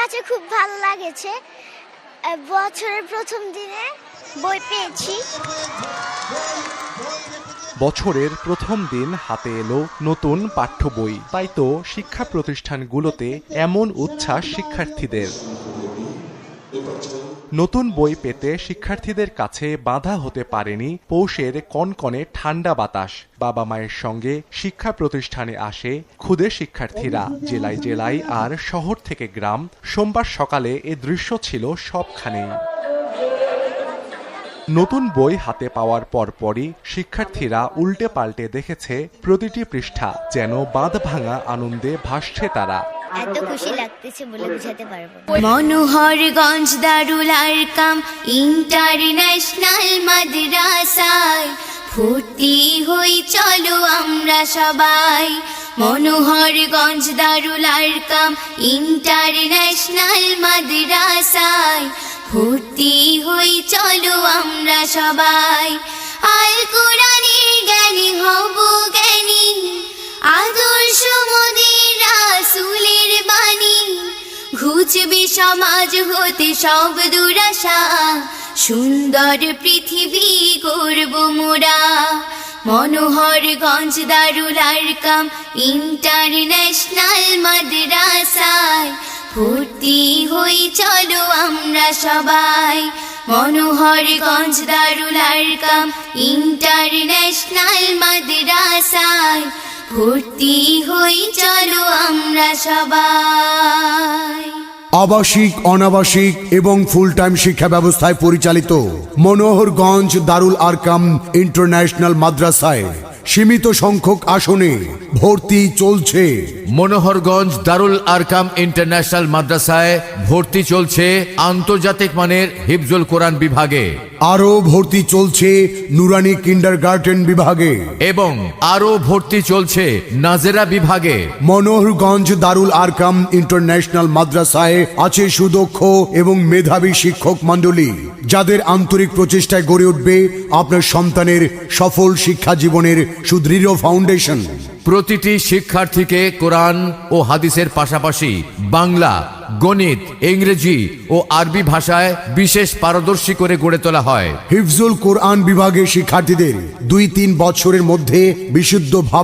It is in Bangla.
কাছে খুব ভালো লাগেছে। বছরের প্রথম দিনে বই পেয়েছি। বছরের প্রথম দিন হাতে এলো নতুন পাঠ্য বই, তাই তো শিক্ষা প্রতিষ্ঠানগুলোতে এমন উচ্ছ্বাস শিক্ষার্থীদের। নতুন বই পেতে শিক্ষার্থীদের কাছে বাধা হতে পারেনি পৌষের কনকনে ঠান্ডা বাতাস। বাবা মায়ের সঙ্গে শিক্ষা প্রতিষ্ঠানে আসে ক্ষুদে শিক্ষার্থীরা। জেলায় জেলায় আর শহর থেকে গ্রাম, সোমবার সকালে এ দৃশ্য ছিল সবখানেই। নতুন বই হাতে পাওয়ার পরপরই শিক্ষার্থীরা উল্টে পাল্টে দেখেছে প্রতিটি পৃষ্ঠা, যেন বাঁধ ভাঙা আনন্দে ভাসছে তারা। এত খুশি লাগতেছে বলে বুঝাতে পারবো। মনোহরগঞ্জ দারুল আরকাম ইন্টারন্যাশনাল মাদ্রাসায় ভর্তি হই চলো আমরা সবাই। মনোহরগঞ্জ দারুল আরকাম ইন্টারন্যাশনাল মাদ্রাসায় ভর্তি হই চলো আমরা সবাই। আল কোরআনের জ্ঞানী হব জ্ঞানী, আদর্শ মোদের রাসূলের বাণী। ঘুচবে সমাজ হতে সব দুরাশা, সুন্দর পৃথিবী গড়ব মোরা। মনোহরগঞ্জ দারুল আরকাম ইন্টারন্যাশনাল মাদ্রাসায় ভর্তি হই চলো আমরা সবাই। মনোহরগঞ্জ দারুল আরকাম ইন্টারন্যাশনাল মাদ্রাসায় ভর্তি হই চলো আমরা সবাই। আবাসিক, অনাবাসিক এবং ফুল টাইম শিক্ষা ব্যবস্থায় পরিচালিত মনোহরগঞ্জ দারুল আরকাম ইন্টারন্যাশনাল মাদ্রাসায় সীমিত সংখ্যক আসনে ভর্তি চলছে। মনোহরগঞ্জ দারুল আরকাম ইন্টারন্যাশনাল মাদ্রাসায় ভর্তি চলছে আন্তর্জাতিক মানের হিফজুল কোরআন বিভাগে, আরও ভর্তি চলছে নুরানি কিন্ডারগার্টেন বিভাগে এবং আরও ভর্তি চলছে নাজেরা বিভাগে। মনোহরগঞ্জ দারুল আরকাম ইন্টারন্যাশনাল মাদ্রাসায় আছে সুদক্ষ এবং মেধাবী শিক্ষক মণ্ডলী, যাদের আন্তরিক প্রচেষ্টায় গড়ে উঠবে আপনার সন্তানের সফল শিক্ষা জীবনের সুদৃঢ় ফাউন্ডেশন। প্রতিটি শিক্ষার্থীকে কোরআন ও হাদিসের পাশাপাশি বাংলা, গণিত, ইংরেজি ও আরবি ভাষায় বিশেষ পারদর্শী করে গড়ে তোলা হয়। হিফজুল কোরআন বিভাগের শিক্ষার্থীদের 2-3 বছরের মধ্যে বিশুদ্ধ ভাব